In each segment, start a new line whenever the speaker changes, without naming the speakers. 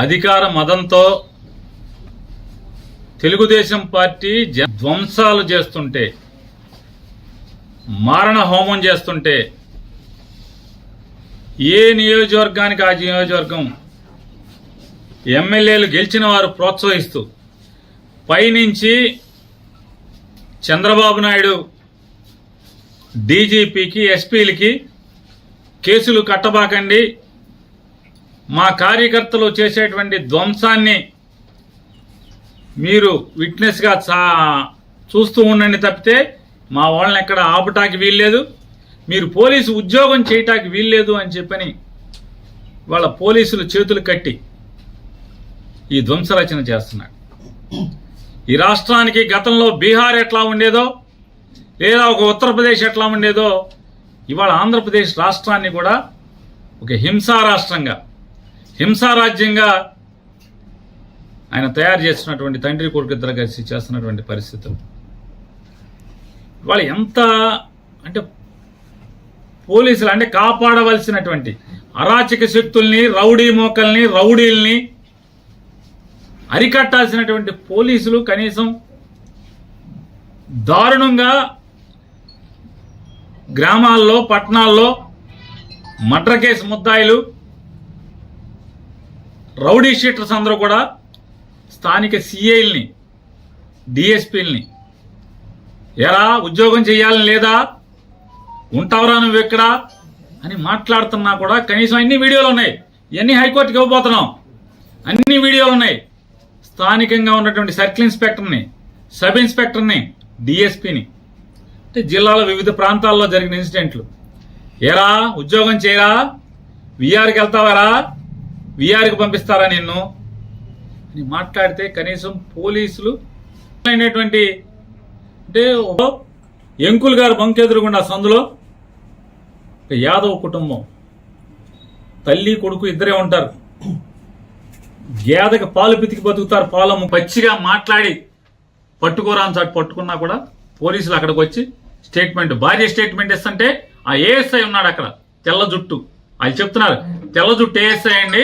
అధికార మదంతో తెలుగుదేశం పార్టీ ధ్వంసాలు చేస్తుంటే, మారణ హోమం చేస్తుంటే ఏ నియోజకవర్గానికి ఆ నియోజకవర్గం ఎమ్మెల్యేలు గెలిచిన వారు ప్రోత్సహిస్తూ పైనుంచి చంద్రబాబు నాయుడు డీజీపీకి ఎస్పీలకి కేసులు కట్టబాకండి, మా కార్యకర్తలు చేసేటువంటి ధ్వంసాన్ని మీరు విట్నెస్గా చూస్తూ ఉండండి తప్పితే మా వాళ్ళని ఎక్కడ ఆపటానికి వీల్లేదు, మీరు పోలీసు ఉద్యోగం చేయటానికి వీల్లేదు అని చెప్పని వాళ్ళ పోలీసులు చేతులు కట్టి ఈ ధ్వంసరచన చేస్తున్నాడు. ఈ రాష్ట్రానికి గతంలో బీహార్ ఎట్లా ఉండేదో, లేదా ఒక ఉత్తరప్రదేశ్ ఎట్లా ఉండేదో, ఇవాళ ఆంధ్రప్రదేశ్ రాష్ట్రాన్ని కూడా ఒక హింసా రాష్ట్రంగా, హింసా రాజ్యంగా ఆయన తయారు చేస్తున్నటువంటి తండ్రి కొడుకు ఇద్దరు కలిసి చేస్తున్నటువంటి పరిస్థితులు వాళ్ళు ఎంత అంటే పోలీసులు అంటే కాపాడవలసినటువంటి అరాచక శక్తుల్ని, రౌడీ మోకల్ని, రౌడీల్ని అరికట్టాల్సినటువంటి పోలీసులు కనీసం దారుణంగా గ్రామాల్లో, పట్టణాల్లో మర్డర్ కేసు ముద్దాయిలు, రౌడీ షీటర్స్ అందరూ కూడా స్థానిక సిఐల్ని, డిఎస్పీల్ని ఎరా ఉద్యోగం చేయాలని లేదా, ఉంటావరా నువ్వు ఎక్కడా అని మాట్లాడుతున్నా కూడా కనీసం అన్ని వీడియోలు ఉన్నాయి. ఇవన్నీ హైకోర్టుకి ఇవ్వబోతున్నాం, అన్ని వీడియోలు ఉన్నాయి. స్థానికంగా ఉన్నటువంటి సర్కిల్ ఇన్స్పెక్టర్ని, సబ్ ఇన్స్పెక్టర్ని, డిఎస్పీని, అంటే జిల్లాలో వివిధ ప్రాంతాల్లో జరిగిన ఇన్సిడెంట్లు, ఎరా ఉద్యోగం చేయరా, విఆర్కి వెళ్తావారా, విఆర్కి పంపిస్తారా నిన్ను అని మాట్లాడితే కనీసం పోలీసులు అయినటువంటి అంటే ఎంకుల్ గారు బంకెదురుగుండా సందులో యాదవ్ కుటుంబం తల్లి కొడుకు ఇద్దరే ఉంటారు. గేదకి పాలు పితికి బతుకుతారు, పాలము పచ్చిగా మాట్లాడి పట్టుకోరా అని చాటు పట్టుకున్నా కూడా పోలీసులు అక్కడికి వచ్చి స్టేట్మెంట్, భార్య స్టేట్మెంట్ ఇస్తుంటే ఆ ఏఎస్ఐ ఉన్నాడు అక్కడ, తెల్ల జుట్టు, వాళ్ళు చెప్తున్నారు తెల్ల జుట్టు ఏఎస్ఐ అండి,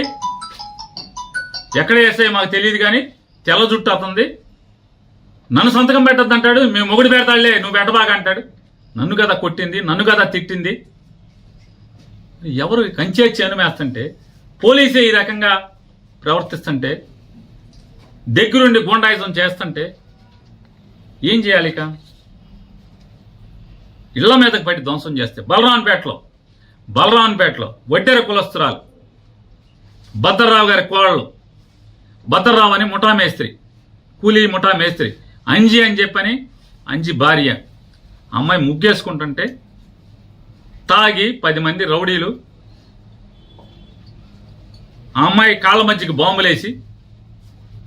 ఎక్కడ ఏఎస్ఐ మాకు తెలియదు కానీ తెల్ల జుట్టు అతంది, నన్ను సంతకం పెట్టద్దు అంటాడు, మేము మొగుడు పెడతాడులే నువ్వు పెట్టబాగా అంటాడు. నన్ను కదా కొట్టింది, నన్ను కదా తిట్టింది. ఎవరు కంచే చేనుమేస్తుంటే, పోలీసే ఈ రకంగా ప్రవర్తిస్తుంటే, దగ్గరుండి గూండాయిజం చేస్తుంటే ఏం చేయాలి? ఇక ఇళ్ల మీదకి పట్టి ధ్వంసం చేస్తే బలరాన్పేటలో వడ్డెర కులస్తురాలు భద్రరావు గారి కోళ్ళు, భద్రరావు అని ముఠా మేస్త్రి, కూలీ ముఠా మేస్త్రి, అంజి అని చెప్పని అంజి భార్య, అమ్మాయి ముగ్గేసుకుంటుంటే తాగి 10 మంది రౌడీలు ఆ అమ్మాయి కాళ్ళ మధ్యకి బాంబులేసి,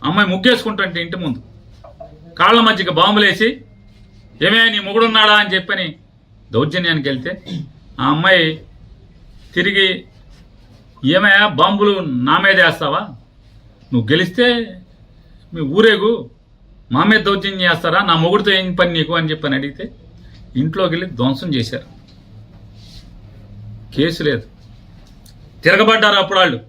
అమ్మాయి ముగ్గేసుకుంటుంటే ఇంటి ముందు కాళ్ళ మధ్యకి బాంబులేసి ఏమే నీ మొగుడున్నాడా అని చెప్పని దౌర్జన్యానికి వెళ్తే ఆ అమ్మాయి తిరిగి ఏమయ్యా బాంబులు నా మీద వేస్తావా, నువ్వు గెలిస్తే మీ ఊరేగు మా మీద దౌర్జన్యం చేస్తారా, నా మొగుడితో ఏం పని నీకు అని చెప్పని అడిగితే ఇంట్లోకి వెళ్ళి ధ్వంసం చేశారు. కేసు లేదు, తిరగబడ్డారు అప్పుడు వాళ్ళు.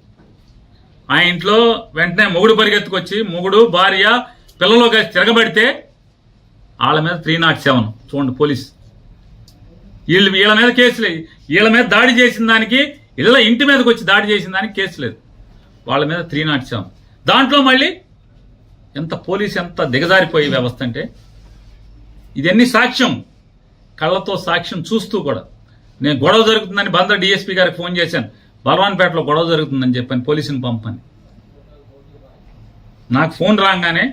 ఆ ఇంట్లో వెంటనే మొగుడు పరిగెత్తుకొచ్చి, మొగుడు భార్య పిల్లలు కలిసి తిరగబడితే వాళ్ళ మీద 307 చూడండి పోలీసు, వీళ్ళ మీద కేసు లేదు. వీళ్ళ మీద దాడి చేసిన దానికి, ఇంటి మీదకి వచ్చి దాడి చేసిన దానికి కేసు లేదు, వాళ్ళ మీద 307. దాంట్లో మళ్ళీ ఎంత పోలీసు ఎంత దిగజారిపోయే వ్యవస్థ అంటే, ఇదన్నీ సాక్ష్యం, కళ్ళతో సాక్ష్యం చూస్తూ కూడా. నేను గొడవ జరుగుతుందని బందర్ డిఎస్పీ గారికి ఫోన్ చేశాను, బలవాన్పేటలో గొడవ జరుగుతుందని చెప్పాను, పోలీసుని పంపని. నాకు ఫోన్ రాగానే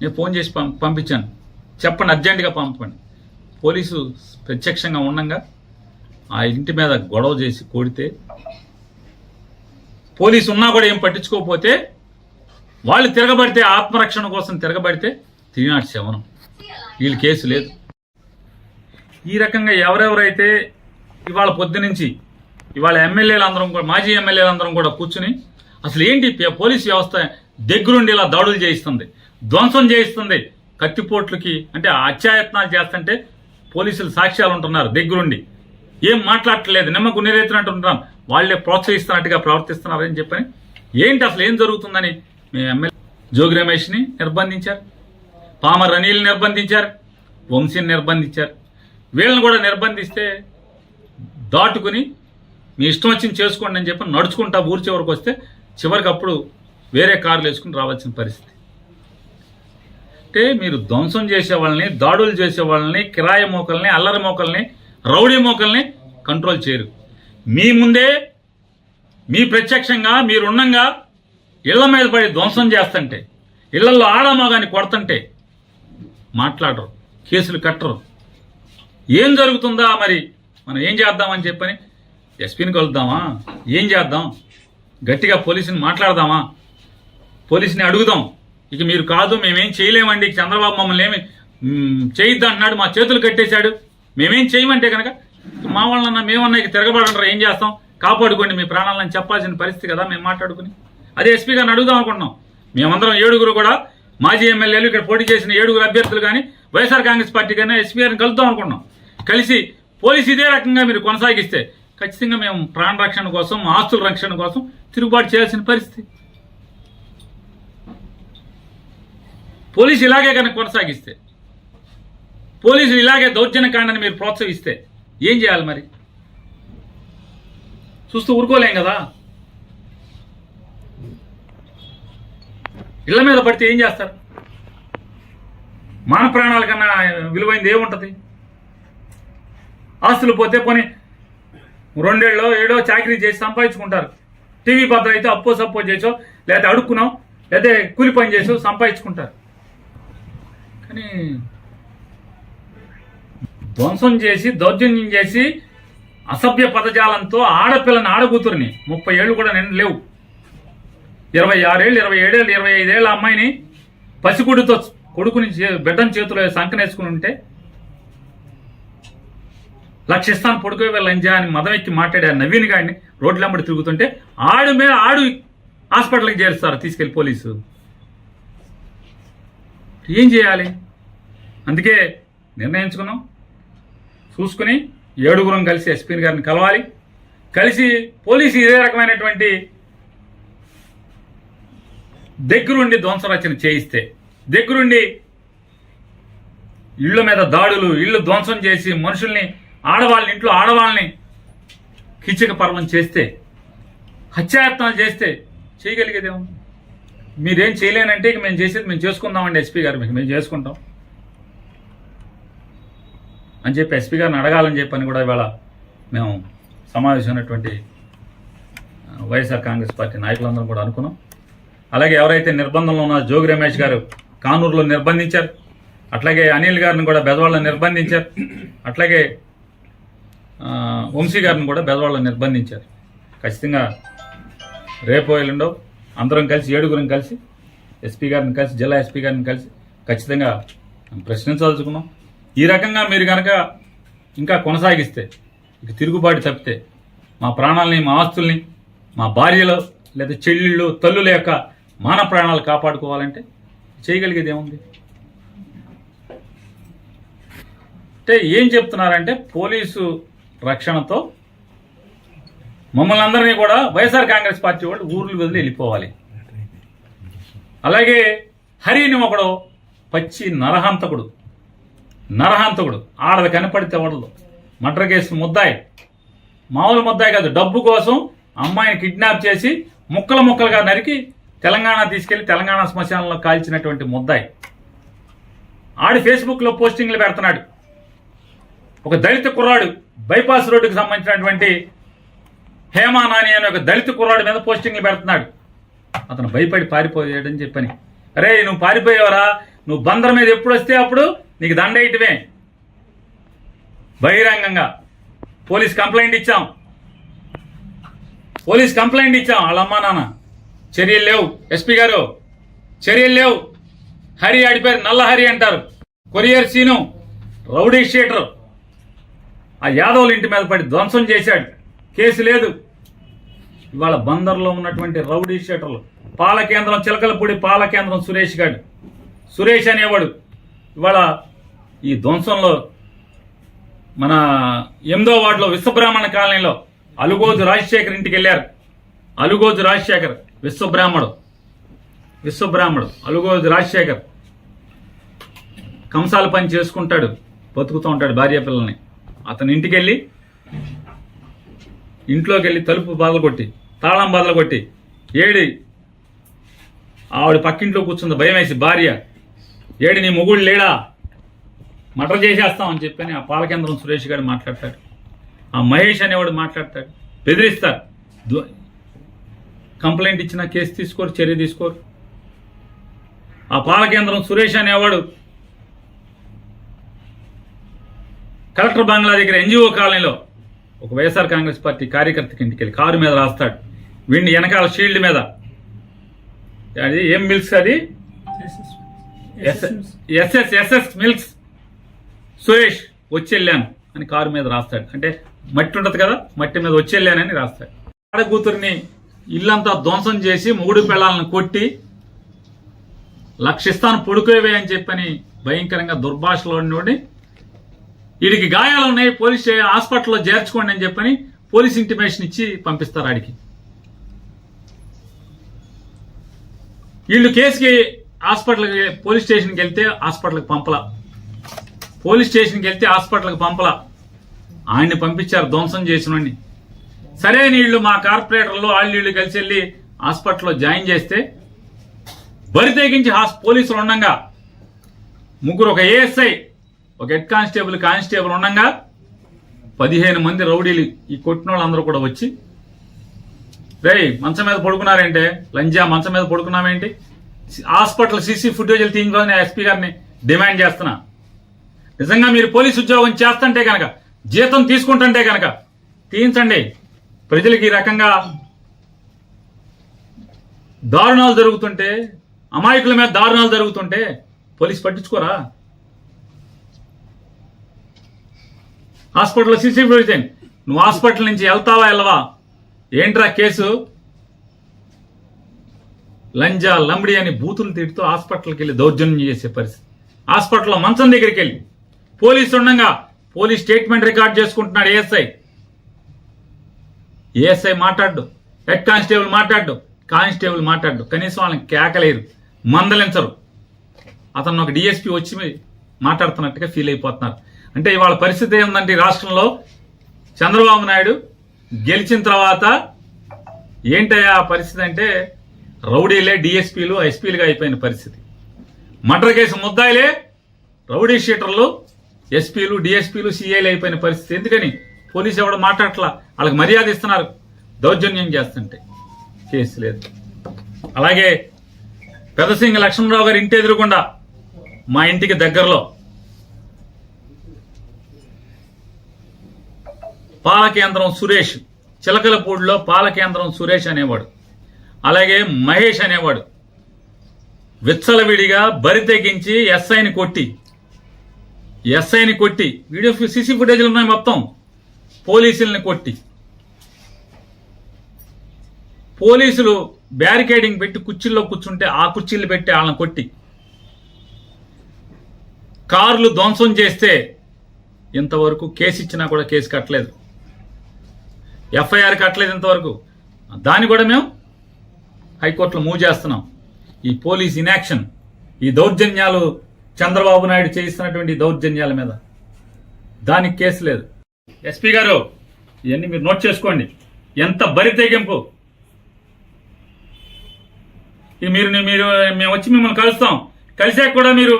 నేను ఫోన్ చేసి పంపించాను, చెప్పండి అర్జెంటుగా పంపండి. పోలీసు ప్రత్యక్షంగా ఉండగా ఆ ఇంటి మీద గొడవ చేసి కొడితే, పోలీసు ఉన్నా కూడా ఏం పట్టించుకోకపోతే, వాళ్ళు తిరగబడితే ఆత్మరక్షణ కోసం తిరగబడితే 307, వీళ్ళు కేసు లేదు. ఈ రకంగా ఎవరెవరైతే ఇవాళ పొద్దునుంచి ఇవాళ ఎమ్మెల్యేలు అందరం కూడా, మాజీ ఎమ్మెల్యేలు అందరం కూడా కూర్చుని అసలు ఏంటి పోలీసు వ్యవస్థ దగ్గరుండి ఇలా దాడులు చేయిస్తుంది, ధ్వంసం చేయిస్తుంది, కత్తిపోట్లకి అంటే అత్యాయత్నాలు చేస్తుంటే పోలీసులు సాక్ష్యాలు ఉంటున్నారు దగ్గరుండి, ఏం మాట్లాడట్లేదు, నిమ్మకు నీరెత్తినట్టు ఉంటున్నాం, వాళ్లే ప్రోత్సహిస్తున్నట్టుగా ప్రవర్తిస్తున్నారని చెప్పని ఏంటి అసలు ఏం జరుగుతుందని మీ ఎమ్మెల్యే జోగి రమేష్ని నిర్బంధించారు, పామర్ అనిల్ని నిర్బంధించారు, వంశీని నిర్బంధించారు. వీళ్ళని కూడా నిర్బంధిస్తే దాటుకుని మీ ఇష్టం వచ్చింది చేసుకోండి అని చెప్పి నడుచుకుంటా ఊరి చివరికి వస్తే చివరికి అప్పుడు వేరే కార్లు వేసుకుని రావాల్సిన పరిస్థితి. అంటే మీరు ధ్వంసం చేసే వాళ్ళని, దాడులు చేసే వాళ్ళని, కిరాయి మోకల్ని, అల్లరి మోకల్ని, రౌడీ మోకల్ని కంట్రోల్ చేయరు. మీ ముందే మీ ప్రత్యక్షంగా మీరున్నంగా ఇళ్ల మీద పడి ధ్వంసం చేస్తుంటే, ఇళ్లలో ఆడమోగాన్ని కొడుతుంటే మాట్లాడరు, కేసులు కట్టరు. ఏం జరుగుతుందా మరి మనం ఏం చేద్దామని చెప్పని ఎస్పీని కలుద్దామా, ఏం చేద్దాం, గట్టిగా పోలీసుని మాట్లాడదామా, పోలీసుని అడుగుదాం. ఇక మీరు కాదు మేమేం చేయలేమండి, చంద్రబాబు మమ్మల్ని ఏమి చేయొద్దు అంటున్నాడు, మా చేతులు కట్టేశాడు, మేమేం చేయమంటే కనుక మా వాళ్ళన్నా మేమన్నా ఇక తిరగబడంటారా, ఏం చేస్తాం, కాపాడుకోండి మీ ప్రాణాలను చెప్పాల్సిన పరిస్థితి కదా మేము మాట్లాడుకుని. అదే ఎస్పీ గారిని అడుగుదాం అనుకుంటున్నాం. మేమందరం 7 కూడా మాజీ ఎమ్మెల్యేలు, ఇక్కడ పోటీ చేసిన 7 అభ్యర్థులు కానీ వైఎస్ఆర్ కాంగ్రెస్ పార్టీ కానీ ఎస్పీ గారిని కలుద్దాం అనుకున్నాం. కలిసి పోలీసు ఇదే రకంగా మీరు కొనసాగిస్తే ఖచ్చితంగా మేము ప్రాణ రక్షణ కోసం, ఆస్తుల రక్షణ కోసం తిరుగుబాటు చేయాల్సిన పరిస్థితి. పోలీసు ఇలాగే కనుక కొనసాగిస్తే, పోలీసులు ఇలాగే దౌర్జన్యకాండని మీరు ప్రోత్సహిస్తే ఏం చేయాలి మరి? చూస్తూ ఊరుకోలేం కదా. ఇళ్ల మీద పడితే ఏం చేస్తారు? మాన ప్రాణాల కన్నా విలువైంది ఏముంటుంది? ఆస్తులు పోతే పోనీ 2 ఏళ్ళో 7 చాకరీ చేసి సంపాదించుకుంటారు. టీవీ భద్ర అయితే అప్పో సప్పో చేసో, లేదా అడుక్కున్నాం, లేదా కూలి పని చేసో సంపాదించుకుంటారు. కానీ ధ్వంసం చేసి, దౌర్జన్యం చేసి, అసభ్య పదజాలంతో ఆడపిల్లని, ఆడకూతురిని 30 ఏళ్ళు కూడా నేను లేవు, 26 ఏళ్ళు, 27 ఏళ్ళు, 25 ఏళ్ళ అమ్మాయిని పసిగుడితో కొడుకుని బిడ్డని చేతిలో సంకనేసుకుని ఉంటే లక్షిస్తాను పొడుకో లంజా అని మదం ఎక్కి మాట్లాడారు నవీన్ గారిని రోడ్లమ్మడి తిరుగుతుంటే ఆడు హాస్పిటల్కి చేరుస్తారు తీసుకెళ్లి పోలీసు. ఏం చేయాలి? అందుకే నిర్ణయించుకున్నాం, చూసుకుని 7 కలిసి ఎస్పీ గారిని కలవాలి. కలిసి పోలీసు ఇదే రకమైనటువంటి దగ్గరుండి ధ్వంసరచన చేయిస్తే, దగ్గరుండి ఇళ్ల మీద దాడులు, ఇళ్లు ధ్వంసం చేసి మనుషుల్ని, ఆడవాళ్ళని, ఇంట్లో ఆడవాళ్ళని కిచక పర్వం చేస్తే, హత్యాయత్నాలు చేస్తే చేయగలిగేదేమో. మీరేం చేయలేనంటే ఇక మేము చేసేది మేము చేసుకుందామండి ఎస్పీ గారు, మేము చేసుకుంటాం అని చెప్పి ఎస్పీ గారిని అడగాలని చెప్పని కూడా ఇవాళ మేము సమావేశమైనటువంటి వైఎస్ఆర్ కాంగ్రెస్ పార్టీ నాయకులందరం కూడా అనుకున్నాం. అలాగే ఎవరైతే నిర్బంధంలో ఉన్నారో జోగి రమేష్ గారు కానూరులో నిర్బంధించారు, అట్లాగే అనిల్ గారిని కూడా బెజవాడలో నిర్బంధించారు, అట్లాగే వంశీ గారిని కూడా బెజవాడలో నిర్బంధించారు. ఖచ్చితంగా రేపు ఎల్లుండో అందరం కలిసి 7 కలిసి ఎస్పీ గారిని కలిసి, జిల్లా ఎస్పీ గారిని కలిసి ఖచ్చితంగా ప్రశ్నించదలుచుకున్నాం. ఈ రకంగా మీరు కనుక ఇంకా కొనసాగిస్తే, ఇక తిరుగుబాటు తప్పితే మా ప్రాణాలని, మా ఆస్తుల్ని, మా భార్యలు లేదా చెల్లెళ్ళు, తల్లుల యొక్క మాన ప్రాణాలు కాపాడుకోవాలంటే చేయగలిగేది ఏముంది? అంటే ఏం చెప్తున్నారంటే పోలీసు రక్షణతో మమ్మల్ని అందరినీ కూడా వైఎస్ఆర్ కాంగ్రెస్ పార్టీ వాళ్ళు ఊర్లు వదిలి వెళ్ళిపోవాలి. అలాగే హరిని ఒకడు పచ్చి నరహంతకుడు, ఆడది కనపడితే వడదు, మర్డర్ కేసు ముద్దాయి, మామూలు ముద్దాయి కాదు, డబ్బు కోసం అమ్మాయిని కిడ్నాప్ చేసి ముక్కలుగా నరికి తెలంగాణ తీసుకెళ్లి తెలంగాణ శ్మశానంలో కాల్చినటువంటి ముద్దాయి. ఆడి ఫేస్బుక్ లో పోస్టింగ్లు పెడుతున్నాడు. ఒక దళిత కుర్రాడు, బైపాస్ రోడ్డుకు సంబంధించినటువంటి హేమా నాని అనే ఒక దళిత కుర్రాడు మీద పోస్టింగ్లు పెడుతున్నాడు. అతను భయపడి పారిపోయాడని చెప్పని, అరే నువ్వు పారిపోయావరా, నువ్వు బందర్ మీద ఎప్పుడు వస్తే అప్పుడు నీకు దండేయటమే. బహిరంగంగా పోలీస్ కంప్లైంట్ ఇచ్చాం, వాళ్ళ అమ్మా నాన్న చర్యలు లేవు. ఎస్పీ గారు చర్యలు లేవు. హరి ఆడిపోయారు, నల్ల హరి అంటారు, కొరియర్ సీను రౌడీ షీటర్ ఆ యాదవుల ఇంటి మీద పడి ధ్వంసం చేశాడు, కేసు లేదు. ఇవాళ బందర్లో ఉన్నటువంటి రౌడీ షీటర్లు, పాలకేంద్రం చిలకలపూడి పాలకేంద్రం సురేష్ అనేవాడు ఇవాళ ఈ ధ్వంసంలో మన 8వ వార్డులో విశ్వబ్రాహ్మణ కాలనీలో అలుగోజు రాజశేఖర్ ఇంటికి వెళ్ళారు. అలుగోజు రాజశేఖర్ విశ్వబ్రాహ్మడు అలుగోది రాజశేఖర్ కంసాల పని చేసుకుంటాడు, బతుకుతూ ఉంటాడు భార్య పిల్లల్ని. అతని ఇంట్లోకి వెళ్ళి తలుపు బదలగొట్టి తాళం బదలగొట్టి ఆవిడ పక్కింట్లో కూర్చుంది భయం వేసి భార్య, నీ మొగుడు లేడా, మర్డర్ చేసేస్తామని చెప్పని ఆ పాలకేంద్రం సురేష్ గారు మాట్లాడతాడు, ఆ మహేష్ అనేవాడు మాట్లాడతాడు, బెదిరిస్తారు. కంప్లైంట్ ఇచ్చిన కేసు తీసుకోరు, చర్య తీసుకోరు. ఆ పాలకేంద్రం సురేష్ అనేవాడు కలెక్టర్ బంగ్లా దగ్గర ఎన్జిఓ కాలనీలో ఒక వైఎస్ఆర్ కాంగ్రెస్ పార్టీ కార్యకర్తకి ఇంటికి వెళ్ళి కారు మీద రాస్తాడు, వీడిని వెనకాల షీల్డ్ మీద అది ఏం మిల్క్స్, అది ఎస్ఎస్ మిల్క్స్ సురేష్ వచ్చి వెళ్ళాను అని కారు మీద రాస్తాడు. అంటే మట్టి ఉంటుంది కదా, మట్టి మీద వచ్చి వెళ్ళానని రాస్తాడు. ఆడకూతురిని ఇల్లంతా ధ్వంసం చేసి మొగుడు పిల్లలను కొట్టి లక్షిస్తాను పొడుకోవే అని చెప్పని భయంకరంగా దుర్భాషలో ఉండి వీడికి గాయాలు ఉన్నాయి, పోలీస్ హాస్పిటల్లో చేర్చుకోండి అని చెప్పని పోలీస్ ఇంటిమేషన్ ఇచ్చి పంపిస్తారు. ఆడికి వీళ్ళు కేసుకి హాస్పిటల్కి పోలీస్ స్టేషన్కి వెళ్తే హాస్పిటల్కి పంపలా, ఆయన్ని పంపించారు ధ్వంసం చేసిన. సరే వీళ్ళు మా కార్పొరేటర్లు వీళ్ళు కలిసి వెళ్ళి హాస్పిటల్లో జాయిన్ చేస్తే బరి తెగించి పోలీసులు ఉండగా ముగ్గురు, ఒక ఏఎస్ఐ, ఒక హెడ్ కానిస్టేబుల్ ఉండగా 15 మంది రౌడీలు ఈ కొట్టిన వాళ్ళందరూ కూడా వచ్చి, మంచం మీద పడుకున్నారేంటే, లంజా మంచం మీద పడుకున్నామేంటి, హాస్పిటల్ సీసీ ఫుటేజీలు తీయించుకోవాలని ఎస్పీ గారిని డిమాండ్ చేస్తున్నా. నిజంగా మీరు పోలీసు ఉద్యోగం చేస్తుంటే కనుక, జీతం తీసుకుంటుంటే కనుక తీయించండి. ప్రజలకు ఈ రకంగా దారుణాలు జరుగుతుంటే, అమాయకుల మీద దారుణాలు జరుగుతుంటే పోలీసు పట్టించుకోరా? హాస్పిటల్లో సీసీ ఫుటేజ్, నువ్వు హాస్పిటల్ నుంచి వెళ్తావా వెళ్ళవా, ఏంట్రా కేసు, లంజా లంబడి అని బూతులు తిడుతూ హాస్పిటల్కి వెళ్ళి దౌర్జన్యం చేసే పరిస్థితి. హాస్పిటల్లో మంచం దగ్గరికి వెళ్ళి పోలీసు ఉండగా పోలీస్ స్టేట్మెంట్ రికార్డ్ చేసుకుంటున్నాడు ఏఎస్ఐ మాట్లాడు, హెడ్ కానిస్టేబుల్ మాట్లాడు, కనీసం వాళ్ళని కేకలేరు, మందలించరు. అతను ఒక డిఎస్పీ వచ్చి మాట్లాడుతున్నట్టుగా ఫీల్ అయిపోతున్నారు. అంటే ఇవాళ పరిస్థితి ఏంటంటే ఈ రాష్ట్రంలో చంద్రబాబు నాయుడు గెలిచిన తర్వాత ఏంటయ్యా పరిస్థితి అంటే, రౌడీలే డిఎస్పీలు ఎస్పీలుగా అయిపోయిన పరిస్థితి. మర్డర్ కేసు ముద్దాయిలే రౌడీ షీటర్లు ఎస్పీలు డిఎస్పీలు సిఐలు అయిపోయిన పరిస్థితి. ఎందుకని పోలీసు ఎవడు మాట్లాడట్లా, వాళ్ళకి మర్యాద ఇస్తున్నారు, దౌర్జన్యం చేస్తుంటే కేసు లేదు. అలాగే పెదసింగ లక్ష్మణరావు గారి ఇంటి ఎదురుకుండా మా ఇంటికి దగ్గరలో పాలకేంద్రం సురేష్, చిలకలపూడిలో పాలకేంద్రం సురేష్ అనేవాడు, అలాగే మహేష్ అనేవాడు విచ్చలవిడిగా బరి తెగించి ఎస్ఐని కొట్టి వీడియో సీసీ ఫుటేజ్లు ఉన్నాయి మొత్తం, పోలీసుల్ని కొట్టి, పోలీసులు బ్యారికేడింగ్ పెట్టి కుర్చీల్లో కూర్చుంటే ఆ కుర్చీలు పెట్టి వాళ్ళని కొట్టి, కార్లు ధ్వంసం చేస్తే ఇంతవరకు కేసు ఇచ్చినా కూడా కేసు కట్టలేదు, ఎఫ్ఐఆర్ కట్టలేదు ఇంతవరకు. దాన్ని కూడా మేము హైకోర్టులో మూవ్ చేస్తున్నాం. ఈ పోలీస్ ఇన్యాక్షన్, ఈ దౌర్జన్యాలు, చంద్రబాబు నాయుడు చేయిస్తున్నటువంటి దౌర్జన్యాల మీద దానికి కేసు లేదు. ఎస్పీ గారు ఇవన్నీ మీరు నోట్ చేసుకోండి. ఎంత బరి తెగింపు. మీరు మేము వచ్చి మిమ్మల్ని కలుస్తాం, కలిసాక కూడా మీరు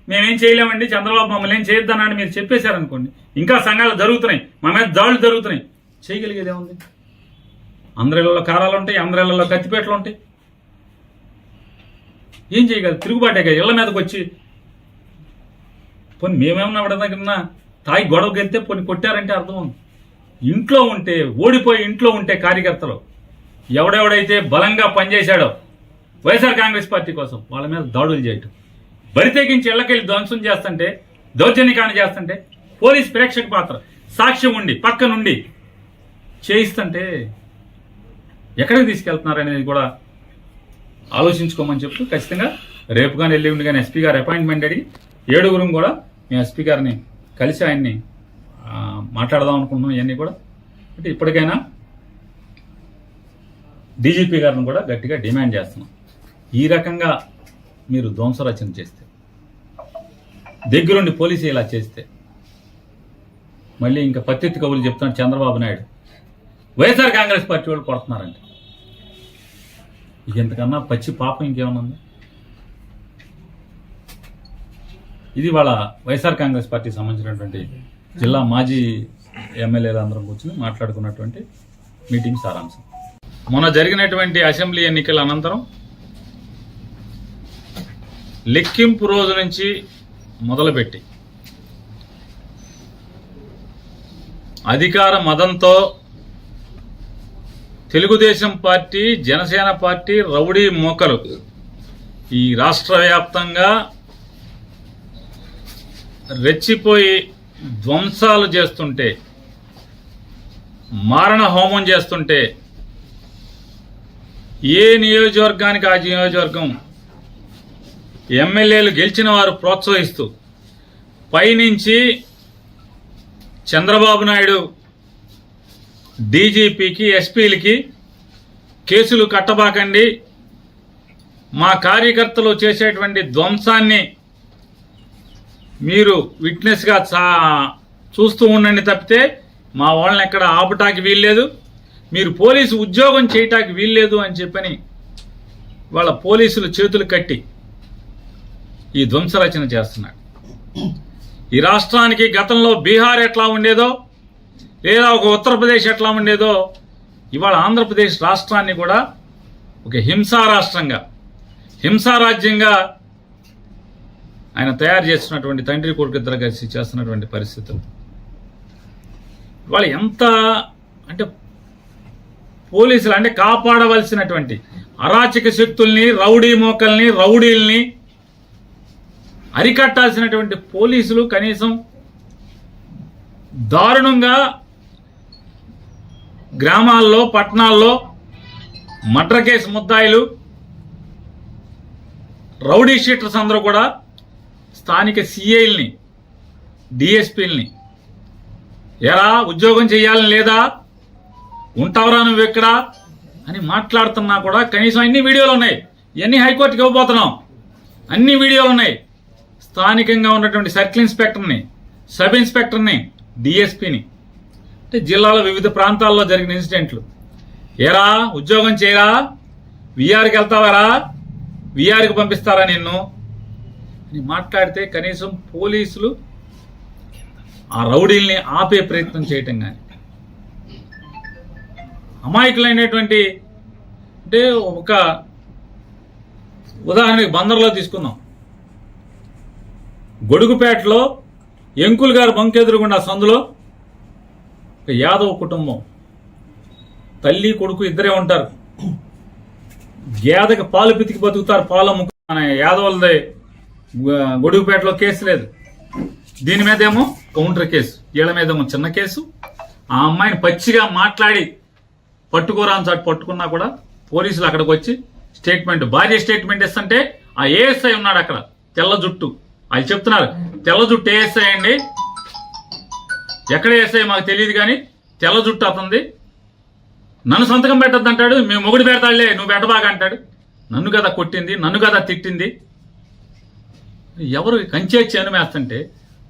మేమేం చేయలేమండి, చంద్రబాబు మమ్మల్ని ఏం చేయొద్దన్నాడు మీరు చెప్పేశారనుకోండి, ఇంకా సంఘాలు జరుగుతున్నాయి, మా మీద దాడులు జరుగుతున్నాయి, చేయగలిగేదే ఉంది. అందరిళ్లలో కారాలు ఉంటాయి, అందరిళ్లలో కత్తిపేటలు ఉంటాయి, ఏం చేయగలరు? తిరుగుబాటే కదా ఇళ్ల మీదకి వచ్చి. పోనీ మేమేమన్నా ఎవరి దగ్గర తాగి గొడవకి వెళ్తే పోనీ కొట్టారంటే అర్థం ఉంది. ఇంట్లో ఉంటే, ఓడిపోయి ఇంట్లో ఉంటే కార్యకర్తలు ఎవడెవడైతే బలంగా పనిచేశాడో వైఎస్ఆర్ కాంగ్రెస్ పార్టీ కోసం వాళ్ళ మీద దాడులు చేయటం, బరి తెగించి ఇళ్లకెళ్ళి ధ్వంసం చేస్తుంటే, దౌర్జన్యకాండ చేస్తుంటే, పోలీస్ ప్రేక్షక పాత్ర, సాక్ష్యం ఉండి పక్క నుండి చేయిస్తుంటే ఎక్కడికి తీసుకెళ్తున్నారు అనేది కూడా ఆలోచించుకోమని చెప్తూ, ఖచ్చితంగా రేపు కానీ ఎల్లుండి కానీ ఎస్పీ గారు అపాయింట్మెంట్ అడిగి 7 కూడా మేము ఎస్పీ గారిని కలిసి ఆయన్ని మాట్లాడదాం అనుకుంటున్నాం. ఇవన్నీ కూడా అంటే ఇప్పటికైనా డీజీపీ గారిని కూడా గట్టిగా డిమాండ్ చేస్తున్నాం. ఈ రకంగా మీరు ధ్వంసరచన చేస్తే, దగ్గరుండి పోలీసు ఇలా చేస్తే, మళ్ళీ ఇంకా పత్తిత్తి కబుర్లు చెప్తున్నాడు చంద్రబాబు నాయుడు. వైఎస్ఆర్ కాంగ్రెస్ పార్టీ వాళ్ళు కొడుతున్నారంట. ఇంతకన్నా పచ్చి పాపం ఇంకేమన్నా ఉంది? ఇది వాళ్ళ వైఎస్ఆర్ కాంగ్రెస్ పార్టీకి సంబంధించినటువంటి జిల్లా మాజీ ఎమ్మెల్యేలు అందరం కూర్చొని మాట్లాడుకున్నటువంటి మీటింగ్ సారాంశం. మొన్న జరిగినటువంటి అసెంబ్లీ ఎన్నికల అనంతరం లెక్కింపు రోజు నుంచి మొదలుపెట్టి అధికార మదంతో Telugu Desam party, Janasena party rowdy మోకలు ఈ రాష్ట్ర వ్యాప్తంగా రెచ్చిపోయి ధ్వంసాలు చేస్తుంటే, మారణ హోమం చేస్తుంటే, ఏ నియోజకవర్గానికి ఆ నియోజకవర్గం ఎమ్మెల్యేలు గెలిచిన వారు ప్రోత్సహిస్తూ పైనుంచి చంద్రబాబు నాయుడు డీజీపీకి, ఎస్పీలకి కేసులు కట్టబాకండి, మా కార్యకర్తలు చేసేటువంటి ధ్వంసాన్ని మీరు విట్నెస్గా చూస్తూ ఉండండి తప్పితే మా వాళ్ళని ఎక్కడ ఆపటానికి వీల్లేదు, మీరు పోలీసు ఉద్యోగం చేయటానికి వీల్లేదు అని చెప్పని వాళ్ళ పోలీసులు చేతులు కట్టి ఈ ధ్వంసరచన చేస్తున్నాడు. ఈ రాష్ట్రానికి గతంలో బీహార్ ఎట్లా ఉండేదో, లేదా ఒక ఉత్తరప్రదేశ్ ఎట్లా ఉండేదో, ఇవాళ ఆంధ్రప్రదేశ్ రాష్ట్రాన్ని కూడా ఒక హింసా రాష్ట్రంగా, హింసా రాజ్యంగా ఆయన తయారు చేస్తున్నటువంటి తండ్రి కొడుకు ఇద్దరు కలిసి చేస్తున్నటువంటి పరిస్థితులు ఇవాళ ఎంత అంటే పోలీసులు అంటే కాపాడవలసినటువంటి అరాచక శక్తుల్ని, రౌడీ మోకల్ని, రౌడీల్ని అరికట్టాల్సినటువంటి పోలీసులు కనీసం దారుణంగా గ్రామాల్లో, పట్టణాల్లో మర్డర్ కేసు ముద్దాయిలు, రౌడీ షీటర్స్ అందరూ కూడా స్థానిక సిఐల్ని, డిఎస్పీల్ని ఎరా ఉద్యోగం చేయాలని లేదా, ఉంటావరా నువ్వు ఎక్కడ అని మాట్లాడుతున్నా కూడా కనీసం అన్ని వీడియోలు ఉన్నాయి. ఇవన్నీ హైకోర్టుకి ఇవ్వబోతున్నాం. అన్ని వీడియోలు ఉన్నాయి. స్థానికంగా ఉన్నటువంటి సర్కిల్ ఇన్స్పెక్టర్ని, సబ్ ఇన్స్పెక్టర్ని, డిఎస్పీని, అంటే జిల్లాలో వివిధ ప్రాంతాల్లో జరిగిన ఇన్సిడెంట్లు, ఏరా ఉద్యోగం చేయరా, విఆర్కి వెళ్తావారా, విఆర్కి పంపిస్తారా నిన్ను అని మాట్లాడితే కనీసం పోలీసులు ఆ రౌడీల్ని ఆపే ప్రయత్నం చేయటం కానీ, అమాయకులైనటువంటి అంటే ఒక ఉదాహరణకి బందర్లో తీసుకుందాం. గొడుగుపేటలో ఎంకుల్ గారు బంకెదురుగుండా సందులో ఒక యాదవ్ కుటుంబం, తల్లి కొడుకు ఇద్దరే ఉంటారు. గేదకి పాలు పితికి బతుకుతారు, పాలు అమ్ముకు. మన యాదవులది గొడుగుపేటలో కేసు లేదు. దీని మీదేమో కౌంటర్ కేసు, వీళ్ళ మీదేమో చిన్న కేసు. ఆ అమ్మాయిని పచ్చిగా మాట్లాడి పట్టుకోరాని చాటు పట్టుకున్నా కూడా పోలీసులు అక్కడికి వచ్చి స్టేట్మెంట్, భార్య స్టేట్మెంట్ ఇస్తుంటే ఆ ఏఎస్ఐ ఉన్నాడు అక్కడ, తెల్ల జుట్టు. వాళ్ళు చెప్తున్నారు తెల్ల జుట్టు ఏఎస్ఐ అండి, ఎక్కడ ఏఎస్ఐ మాకు తెలియదు కానీ తెల్ల జుట్టు అతంది, నన్ను సంతకం పెట్టద్దు అంటాడు. మేము మొగుడు పెడతాడులే, నువ్వు పెట్టబాగా అంటాడు. నన్ను కదా కొట్టింది, నన్ను కదా తిట్టింది. ఎవరు కంచేచ్చి అనుమేస్తుంటే,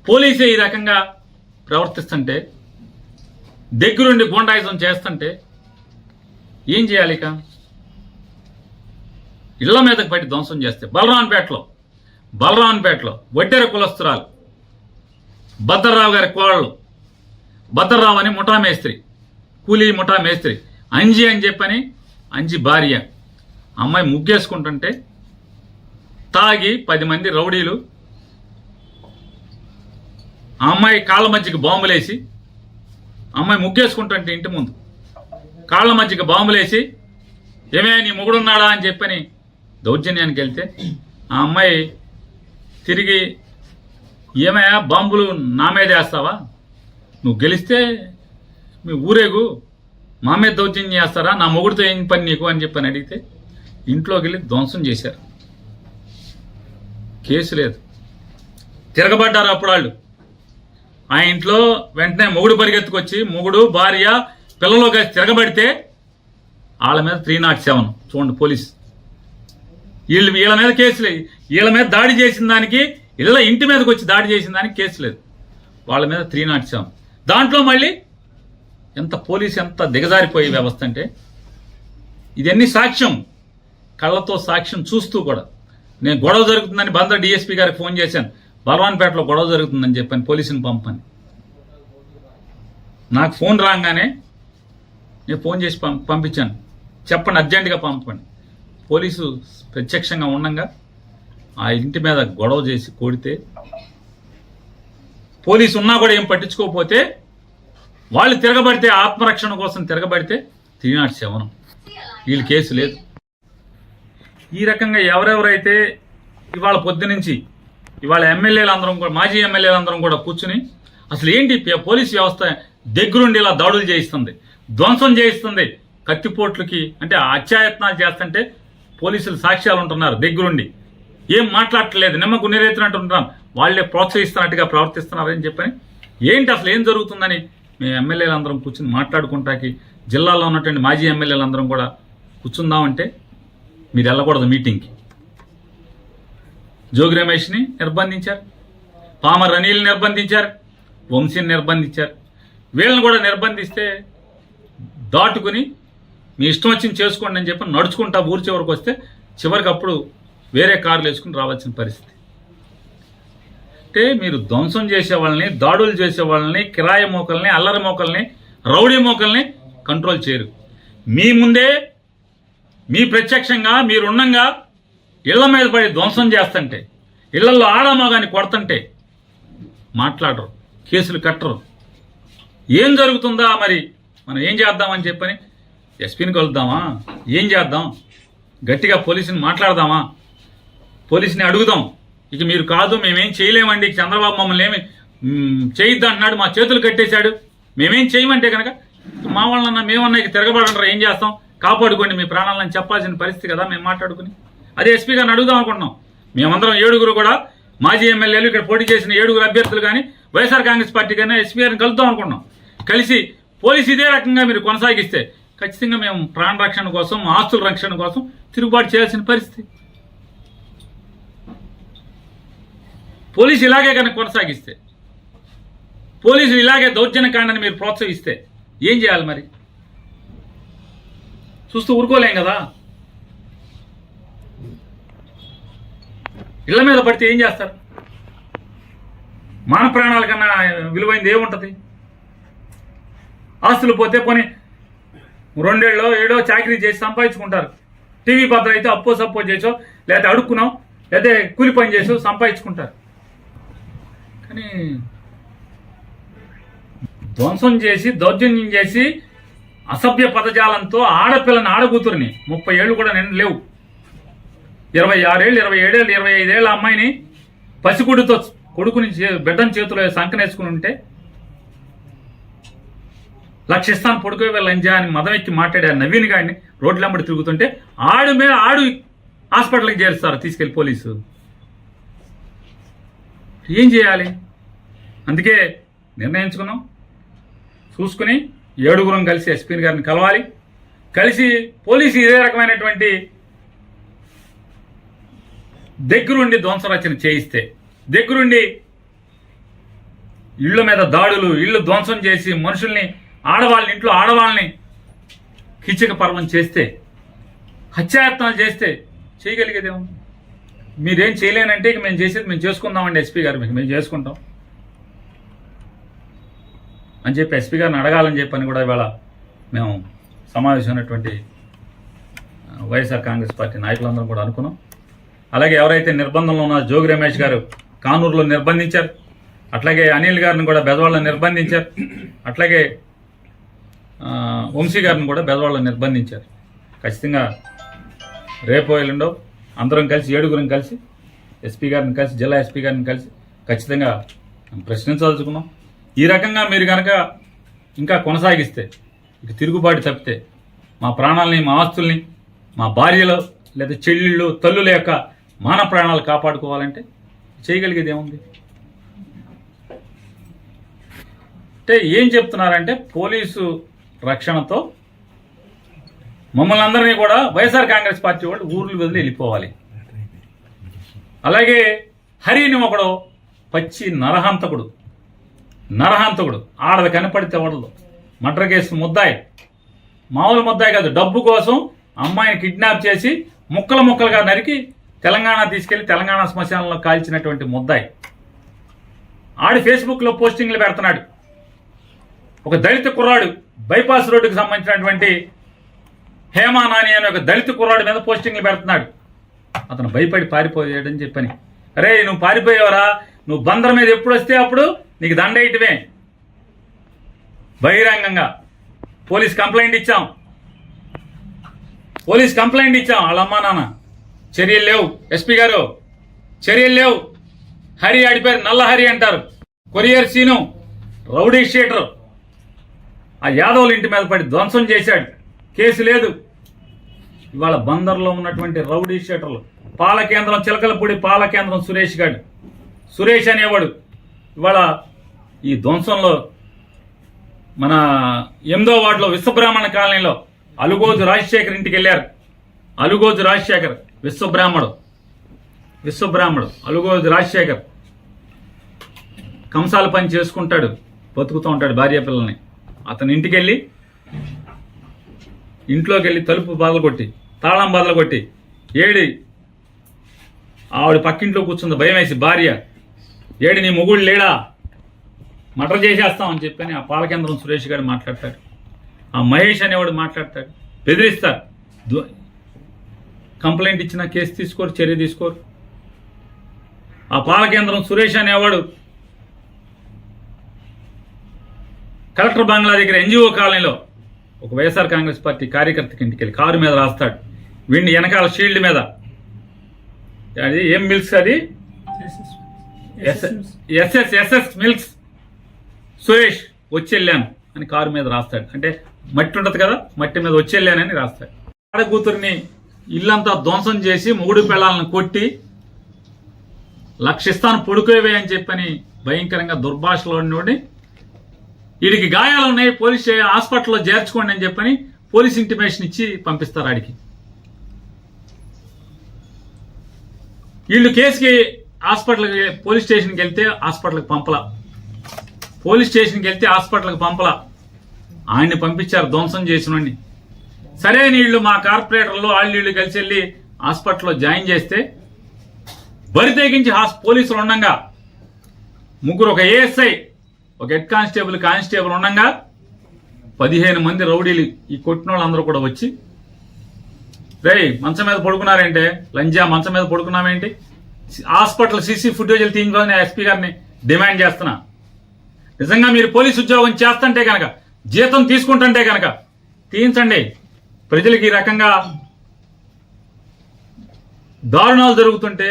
పోలీసే ఈ రకంగా ప్రవర్తిస్తుంటే, దగ్గరుండి గూండాయిజం చేస్తుంటే ఏం చేయాలి? ఇక ఇళ్ల మీదకి పట్టి ధ్వంసం చేస్తే బలరాన్పేటలో వడ్డెర కులస్తురాలు భద్రరావు గారి కోడలు, భద్రరావు అని ముఠా మేస్త్రి, కూలీ ముఠా మేస్త్రి, అంజి అని చెప్పని అంజి భార్య, అమ్మాయి ముగ్గేసుకుంటుంటే తాగి 10 మంది రౌడీలు ఆ అమ్మాయి కాళ్ళ మధ్యకి బాంబులేసి, అమ్మాయి ముగ్గేసుకుంటుంటే ఇంటి ముందు కాళ్ళ మధ్యకి బాంబులేసి, ఏమే నీ మొగుడున్నాడా అని చెప్పని దౌర్జన్యానికి వెళ్తే ఆ అమ్మాయి తిరిగి, ఏమయ్యా బాంబులు నా మీద వేస్తావా, నువ్వు గెలిస్తే మీ ఊరేగు, మా మీద దౌర్జన్యం చేస్తారా, నా మొగుడితో ఏం పని నీకు అని చెప్పని అడిగితే ఇంట్లోకి వెళ్ళి ధ్వంసం చేశారు. కేసు లేదు, తిరగబడ్డారు అప్పుడు వాళ్ళు. ఆ ఇంట్లో వెంటనే మొగుడు పరిగెత్తుకొచ్చి, మొగుడు భార్య పిల్లలు కలిసి తిరగబడితే వాళ్ళ మీద 307 చూడండి పోలీస్. వీళ్ళ మీద కేసు లేదు. వీళ్ళ మీద దాడి చేసిన దానికి, ఇంటి మీదకి వచ్చి దాడి చేసిన దానికి కేసు లేదు. వాళ్ళ మీద 307. దాంట్లో మళ్ళీ పోలీసు ఎంత దిగజారిపోయే వ్యవస్థ అంటే, ఇదన్నీ సాక్ష్యం, కళ్ళతో సాక్ష్యం చూస్తూ కూడా. నేను గొడవ జరుగుతుందని బందర్ డిఎస్పీ గారికి ఫోన్ చేశాను, బలవాన్పేటలో గొడవ జరుగుతుందని చెప్పాను, పోలీసుని పంపని. నాకు ఫోన్ రాగానే నేను ఫోన్ చేసి పంపించాను, చెప్పండి అర్జెంటుగా పంపండి. పోలీసు ప్రత్యక్షంగా ఉండగా ఆ ఇంటి మీద గొడవ చేసి కొడితే, పోలీసు ఉన్నా కూడా ఏం పట్టించుకోకపోతే, వాళ్ళు తిరగబడితే, ఆత్మరక్షణ కోసం తిరగబడితే 307. వీళ్ళు కేసు లేదు. ఈ రకంగా ఎవరెవరైతే ఇవాళ పొద్దునుంచి ఇవాళ ఎమ్మెల్యేలందరం కూడా, మాజీ ఎమ్మెల్యేలందరం కూడా కూర్చుని అసలు ఏంటి పోలీసు వ్యవస్థ దగ్గరుండి ఇలా దాడులు చేయిస్తుంది, ధ్వంసం చేయిస్తుంది, కత్తిపోట్లకి అంటే అత్యాయత్నాలు చేస్తుంటే పోలీసులు సాక్ష్యాలు ఉంటున్నారు దగ్గరుండి, ఏం మాట్లాడట్లేదు, నిమ్మకు నీరెత్తినట్టుంటున్నారు, వాళ్లే ప్రోత్సహిస్తున్నట్టుగా ప్రవర్తిస్తున్నారని చెప్పని, ఏంటి అసలు ఏం జరుగుతుందని మేము ఎమ్మెల్యేలందరం కూర్చుని మాట్లాడుకుంటాకి, జిల్లాలో ఉన్నటువంటి మాజీ ఎమ్మెల్యేలందరం కూడా కూర్చుందామంటే మీరు వెళ్ళకూడదు మీటింగ్కి. జోగి రమేష్ని నిర్బంధించారు, పామర్ అనిల్ని నిర్బంధించారు, వంశీని నిర్బంధించారు. వీళ్ళని కూడా నిర్బంధిస్తే దాటుకుని మీ ఇష్టం వచ్చింది చేసుకోండి అని చెప్పి నడుచుకుంటా ఊరి చివరికి వస్తే, చివరికి అప్పుడు వేరే కార్లు వేసుకుని రావాల్సిన పరిస్థితి. అంటే మీరు ధ్వంసం చేసే వాళ్ళని, దాడులు చేసే వాళ్ళని, కిరాయి మోకల్ని, అల్లరి మోకల్ని, రౌడీ మోకల్ని కంట్రోల్ చేయరు. మీ ముందే మీ ప్రత్యక్షంగా మీరున్నంగా ఇళ్ల మీద పడి ధ్వంసం చేస్తుంటే, ఇళ్లలో ఆడమగాని కొడుతుంటే మాట్లాడరు, కేసులు కట్టరు. ఏం జరుగుతుందా మరి, మనం ఏం చేద్దామని చెప్పని ఎస్పీని కలుద్దామా, ఏం చేద్దాం, గట్టిగా పోలీసుని మాట్లాడదామా, పోలీసుని అడుగుదాం, ఇక మీరు కాదు మేమేం చేయలేమండి, చంద్రబాబు మమ్మల్ని ఏమి చేయొద్దు అంటున్నాడు, మా చేతులు కట్టేశాడు, మేమేం చేయమంటే కనుక మా వాళ్ళన్నా మేమన్నా ఇక తిరగబడంటారా, ఏం చేస్తాం, కాపాడుకోండి మీ ప్రాణాలను చెప్పాల్సిన పరిస్థితి కదా మేము మాట్లాడుకుని. అదే ఎస్పీ గారిని అడుగుదాం అనుకుంటున్నాం. మేమందరం 7 కూడా మాజీ ఎమ్మెల్యేలు, ఇక్కడ పోటీ చేసిన 7 అభ్యర్థులు కానీ, వైఎస్ఆర్ కాంగ్రెస్ పార్టీ కానీ ఎస్పీ గారిని కలుద్దాం అనుకుంటున్నాం. కలిసి పోలీసు ఇదే రకంగా మీరు కొనసాగిస్తే ఖచ్చితంగా మేము ప్రాణ రక్షణ కోసం, ఆస్తుల రక్షణ కోసం తిరుగుబాటు చేయాల్సిన పరిస్థితి. పోలీసు ఇలాగే కనుక కొనసాగిస్తే, పోలీసులు ఇలాగే దౌర్జన్యకాండని మీరు ప్రోత్సహిస్తే ఏం చేయాలి మరి? చూస్తూ ఊరుకోలేం కదా. ఇళ్ల మీద పడితే ఏం చేస్తారు? మాన ప్రాణాల కన్నా విలువైంది ఏముంటుంది? ఆస్తులు పోతే పోనీ 2 ఏళ్ళో 7 చాకరీ చేసి సంపాదించుకుంటారు. టీవీ భద్ర అయితే అప్పో సప్పో చేసో, లేకపోతే అడుక్కున్నాం, లేకపోతే కూలి పని చేసో సంపాదించుకుంటారు. కానీ ధ్వంసం చేసి, దౌర్జన్యం చేసి, అసభ్య పదజాలంతో ఆడపిల్లని, ఆడకూతురిని 30 ఏళ్ళు కూడా లేవు, 26 ఏళ్ళు, 27 ఏళ్ళు, 25 ఏళ్ళ అమ్మాయిని పసిగుడితో కొడుకుని బిడ్డని చేతిలో సంకనేసుకుని ఉంటే, లక్షిస్తాను పొడుకో లంజా అని మదం ఎక్కి మాట్లాడారు నవీన్ గారిని రోడ్లెంబడి తిరుగుతుంటే, ఆడు హాస్పిటల్కి చేరుస్తారు తీసుకెళ్లి పోలీసు. ఏం చేయాలి? అందుకే నిర్ణయించుకున్నాం, చూసుకుని 7 కలిసి ఎస్పీ గారిని కలవాలి. కలిసి పోలీసు ఇదే రకమైనటువంటి దగ్గరుండి ధ్వంసరచన చేయిస్తే, దగ్గరుండి ఇళ్ల మీద దాడులు, ఇళ్లు ధ్వంసం చేసి మనుషుల్ని, ఆడవాళ్ళని, ఇంట్లో ఆడవాళ్ళని కిచక పర్వం చేస్తే, హత్యాయత్నాలు చేస్తే చేయగలిగేదేమో. మీరేం చేయలేనంటే ఇక మేము చేసేది మేము చేసుకుందామండి ఎస్పీ గారు, మేము చేసుకుంటాం అని చెప్పి ఎస్పీ గారిని అడగాలని చెప్పని కూడా ఇవాళ మేము సమావేశమైనటువంటి వైఎస్ఆర్ కాంగ్రెస్ పార్టీ నాయకులందరం కూడా అనుకున్నాం. అలాగే ఎవరైతే నిర్బంధంలో ఉన్నారో జోగి రమేష్ గారు కానూరులో నిర్బంధించారు, అట్లాగే అనిల్ గారిని కూడా బెదవాళ్ళలో నిర్బంధించారు, అట్లాగే వంశీ గారిని కూడా బెదవాళ్ళలో నిర్బంధించారు. ఖచ్చితంగా రేపో ఎల్లుండో అందరం కలిసి 7 కలిసి ఎస్పీ గారిని కలిసి, జిల్లా ఎస్పీ గారిని కలిసి ఖచ్చితంగా ప్రశ్నించదలుచుకున్నాం. ఈ రకంగా మీరు కనుక ఇంకా కొనసాగిస్తే, ఇక తిరుగుబాటు తప్పితే, మా ప్రాణాలని, మా ఆస్తుల్ని, మా భార్యలు లేదా చెల్లెళ్ళు, తల్లుల యొక్క మాన ప్రాణాలు కాపాడుకోవాలంటే చేయగలిగేది ఏముంది? అంటే ఏం చెప్తున్నారంటే, పోలీసు రక్షణతో మమ్మల్ని అందరినీ కూడా వైఎస్ఆర్ కాంగ్రెస్ పార్టీ వాళ్ళు ఊర్లు వదిలి వెళ్ళిపోవాలి. అలాగే హరిని ఒకడు పచ్చి నరహంతకుడు ఆడది కనపడితే వడదు. మర్డర్ కేసు ముద్దాయి, మామూలు ముద్దాయి కాదు, డబ్బు కోసం అమ్మాయిని కిడ్నాప్ చేసి ముక్కలుగా నరికి తెలంగాణ తీసుకెళ్లి తెలంగాణ శ్మశానంలో కాల్చినటువంటి ముద్దాయి. ఆడి ఫేస్బుక్లో పోస్టింగ్లు పెడుతున్నాడు. ఒక దళిత కుర్రాడు బైపాస్ రోడ్డుకు సంబంధించినటువంటి హేమా నాని అనే ఒక దళిత కుర్రాడు మీద పోస్టింగ్లు పెడుతున్నాడు. అతను భయపడి పారిపోయాడని చెప్పని, అరే నువ్వు పారిపోయావరా, నువ్వు బందర్ మీద ఎప్పుడు వస్తే అప్పుడు నీకు దండేయటమే. బహిరంగంగా పోలీస్ కంప్లైంట్ ఇచ్చాం వాళ్ళ అమ్మా నాన్న. చర్యలు లేవు. ఎస్పీ గారు చర్యలు లేవు. హరి ఆడిపోయారు, నల్ల హరి అంటారు, కొరియర్ సీను రౌడీ షీటర్. ఆ యాదవుల ఇంటి మీద పడి ధ్వంసం చేశాడు, కేసు లేదు. ఇవాళ బందర్లో ఉన్నటువంటి రౌడీ షీటర్లు, పాలకేంద్రం చిలకలపూడి పాలకేంద్రం సురేష్ అనేవాడు ఇవాళ ఈ ధ్వంసంలో మన 8వ వార్డులో విశ్వబ్రాహ్మణ కాలనీలో అలుగోజు రాజశేఖర్ ఇంటికి వెళ్ళారు. అలుగోజు రాజశేఖర్ విశ్వబ్రాహ్మడు అలుగోజు రాజశేఖర్ కంసాల పని చేసుకుంటాడు, బతుకుతూ ఉంటాడు భార్య పిల్లల్ని. అతని ఇంట్లోకి వెళ్ళి తలుపు బదలగొట్టి తాళం బదలగొట్టి ఏడి ఆవిడ పక్కింట్లో కూర్చుంది భయం వేసి భార్య, ఏడి నీ మొగుడు లేడా, మర్డర్ చేసేస్తామని చెప్పని ఆ పాలకేంద్రం సురేష్ గారు మాట్లాడతాడు. ఆ మహేష్ అనేవాడు మాట్లాడతాడు, బెదిరిస్తారు. కంప్లైంట్ ఇచ్చినా కేసు తీసుకోరు, చర్య తీసుకోరు. ఆ పాలకేంద్రం సురేష్ అనేవాడు కలెక్టర్ బంగ్లా దగ్గర ఎన్జిఓ కాలనీలో ఒక వైఎస్ఆర్ కాంగ్రెస్ పార్టీ కార్యకర్తకి ఇంటికి వెళ్ళి కారు మీద రాస్తాడు. వీడిని వెనకాల షీల్డ్ మీద అది ఏం మిల్క్స్, అది ఎస్ఎస్ మిల్క్స్ సురేష్ వచ్చెళ్ళాను అని కారు మీద రాస్తాడు. అంటే మట్టి ఉంటుంది కదా, మట్టి మీద వచ్చెళ్ళానని రాస్తాడు. ఆడ కూతురిని ఇల్లంతా ధ్వంసం చేసి మొగుడు పిల్లలను కొట్టి లక్షిస్తాను పొడుకోవే అని చెప్పని భయంకరంగా దుర్భాషలో ఉన్నోడిని, వీడికి గాయాలున్నాయి పోలీస్ హాస్పిటల్లో చేర్చుకోండి అని చెప్పని పోలీస్ ఇంటిమేషన్ ఇచ్చి పంపిస్తారు ఆడికి. వీళ్ళు కేసుకి హాస్పిటల్కి పోలీస్ స్టేషన్కి వెళ్తే హాస్పిటల్కి పంపలా, ఆయన్ని పంపించారు ధ్వంసం చేసినోడిని. సరే నీళ్లు మా కార్పొరేటర్లు వాళ్ళు కలిసి వెళ్ళి హాస్పిటల్లో జాయిన్ చేస్తే బరి తెగించి పోలీసులు ఉండగా ముగ్గురు, ఒక ఏఎస్ఐ, ఒక హెడ్ కానిస్టేబుల్ ఉండగా 15 మంది రౌడీలు ఈ కొట్టిన వాళ్ళందరూ కూడా వచ్చి, రేయ్ మంచం మీద పడుకున్నారేంటే, లంజా మంచం మీద పడుకున్నావేంటి, హాస్పిటల్ సీసీ ఫుటేజీలు తీయించుకోవాలని ఎస్పీ గారిని డిమాండ్ చేస్తున్నా. నిజంగా మీరు పోలీసు ఉద్యోగం చేస్తుంటే కనుక, జీతం తీసుకుంటుంటే కనుక తీయించండి. ప్రజలకు ఈ రకంగా దారుణాలు జరుగుతుంటే,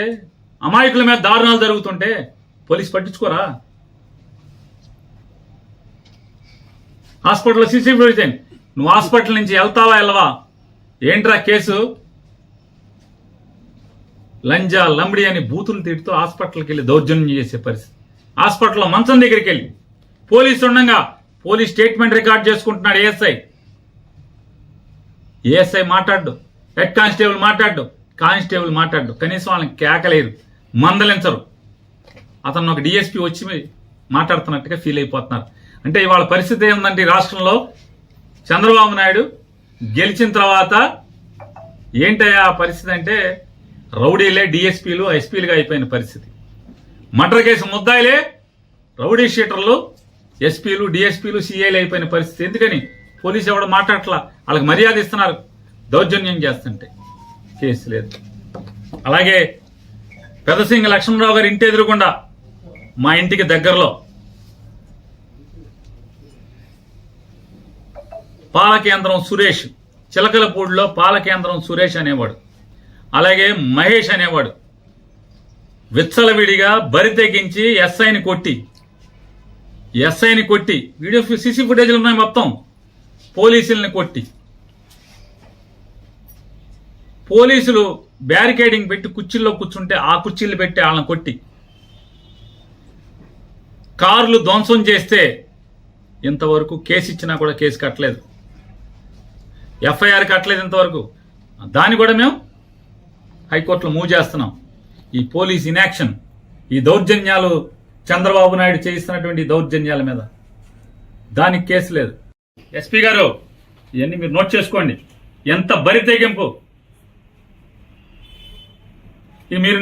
అమాయకుల మీద దారుణాలు జరుగుతుంటే పోలీసు పట్టించుకోరా? హాస్పిటల్లో సీసీ ఫుటేజ్, నువ్వు హాస్పిటల్ నుంచి వెళ్తావా వెళ్ళవా, ఏంట్రా కేసు, లంజా లంబడి అని బూతులు తిడుతూ హాస్పిటల్కి వెళ్ళి దౌర్జన్యం చేసే పరిస్థితి. హాస్పిటల్లో మంచం దగ్గరికి వెళ్ళి పోలీసు ఉండగా పోలీస్ స్టేట్మెంట్ రికార్డ్ చేసుకుంటున్నాడు ఏఎస్ఐ మాట్లాడు, హెడ్ కానిస్టేబుల్ మాట్లాడు, కనీసం వాళ్ళని కేకలేరు, మందలించరు. అతను ఒక డిఎస్పీ వచ్చి మాట్లాడుతున్నట్టుగా ఫీల్ అయిపోతున్నారు. అంటే ఇవాళ పరిస్థితి ఏంటంటే రాష్ట్రంలో చంద్రబాబు నాయుడు గెలిచిన తర్వాత ఏంటయ్యా పరిస్థితి అంటే, రౌడీలే డిఎస్పీలు ఎస్పీలుగా అయిపోయిన పరిస్థితి. మర్డర్ కేసు ముద్దాయిలే రౌడీ షీటర్లు ఎస్పీలు డిఎస్పీలు సిఐలు అయిపోయిన పరిస్థితి. ఎందుకని పోలీసు ఎవడు మాట్లాడట్లా, వాళ్ళకి మర్యాద ఇస్తున్నారు, దౌర్జన్యం చేస్తుంటే కేసు లేదు. అలాగే పెదసింగ లక్ష్మణరావు గారి ఇంటి ఎదురుకుండా మా ఇంటికి దగ్గరలో పాలకేంద్రం సురేష్, చిలకలపూడిలో పాలకేంద్రం సురేష్ అనేవాడు, అలాగే మహేష్ అనేవాడు విచ్చలవిడిగా బరి తెగించి ఎస్ఐని కొట్టి వీడియో సీసీ ఫుటేజ్లు ఉన్నాయి మొత్తం, పోలీసుల్ని కొట్టి, పోలీసులు బ్యారికేడింగ్ పెట్టి కుర్చీల్లో కూర్చుంటే ఆ కుర్చీలు పెట్టి వాళ్ళని కొట్టి, కార్లు ధ్వంసం చేస్తే ఇంతవరకు కేసు ఇచ్చినా కూడా కేసు కట్టలేదు. ఎఫ్ఐఆర్ కట్టలేదు ఇంతవరకు. దాన్ని కూడా మేము హైకోర్టులో మూవ్ చేస్తున్నాం. ఈ పోలీస్ ఇన్యాక్షన్, ఈ దౌర్జన్యాలు, చంద్రబాబు నాయుడు చేయిస్తున్నటువంటి దౌర్జన్యాల మీద దానికి కేసు లేదు. ఎస్పీ గారు ఇవన్నీ మీరు నోట్ చేసుకోండి. ఎంత బరి తెగింపు! మీరు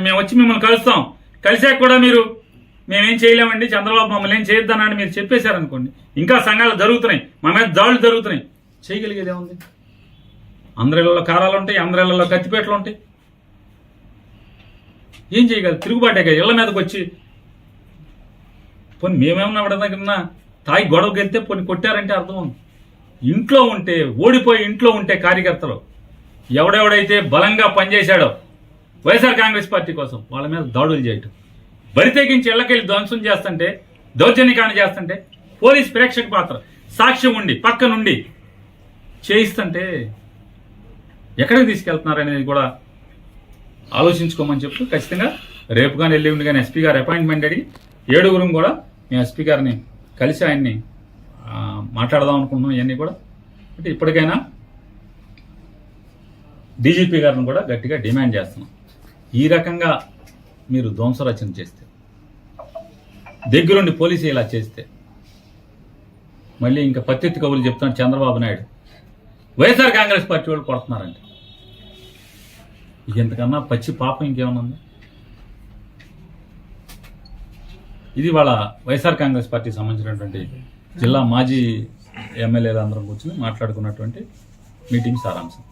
మేము వచ్చి మిమ్మల్ని కలుస్తాం, కలిసాక కూడా మీరు మేమేం చేయలేమండి, చంద్రబాబు మమ్మల్ని ఏం చేయొద్దన్నాడు మీరు చెప్పేశారనుకోండి, ఇంకా సంఘాలు జరుగుతున్నాయి, మా మీద దాడులు జరుగుతున్నాయి, చేయగలిగేది ఏముంది? అందరిళ్లలో కారాలు ఉంటాయి, అందరిళ్లలో కత్తిపేటలు ఉంటాయి, ఏం చేయగలరు? తిరుగుబాటే కదా ఇళ్ల మీదకి వచ్చి. పోనీ మేమేమన్నా దగ్గర తాయి గొడవకి వెళ్తే పోనీ కొట్టారంటే అర్థం ఉంది. ఇంట్లో ఉంటే, ఓడిపోయి ఇంట్లో ఉంటే కార్యకర్తలు ఎవడెవడైతే బలంగా పనిచేశాడో వైఎస్ఆర్ కాంగ్రెస్ పార్టీ కోసం వాళ్ళ మీద దాడులు చేయటం, బరి తెగించి ఇళ్లకెళ్ళి ధ్వంసం చేస్తుంటే, దౌర్జన్యకాండ చేస్తుంటే, పోలీస్ ప్రేక్షక పాత్ర సాక్ష్యం ఉండి పక్క నుండి చేయిస్తుంటే ఎక్కడికి తీసుకెళ్తున్నారనేది కూడా ఆలోచించుకోమని చెప్తూ, ఖచ్చితంగా రేపు కానీ ఎల్లుండి కానీ ఎస్పీ గారు అపాయింట్మెంట్ అడిగి 7 కూడా మేము ఎస్పీ గారిని కలిసి ఆయన్ని మాట్లాడదాం అనుకుంటున్నాం. ఇవన్నీ కూడా అంటే ఇప్పటికైనా డీజీపీ గారిని కూడా గట్టిగా డిమాండ్ చేస్తున్నాం. ఈ రకంగా మీరు ధ్వంసరచన చేస్తే, దగ్గరుండి పోలీసు ఇలా చేస్తే, మళ్ళీ ఇంకా పత్తిత్తి కబుర్లు చెప్తున్నాడు చంద్రబాబు నాయుడు, వైఎస్ఆర్ కాంగ్రెస్ పార్టీ వాళ్ళు కొడుతున్నారంటే ఇంతకన్నా పచ్చి పాపం ఇంకేమన్నా ఉంది? ఇది వాళ్ళ వైఎస్ఆర్ కాంగ్రెస్ పార్టీకి సంబంధించినటువంటి జిల్లా మాజీ ఎమ్మెల్యేలు అందరం కూర్చొని మాట్లాడుకున్నటువంటి మీటింగ్ సారాంశం.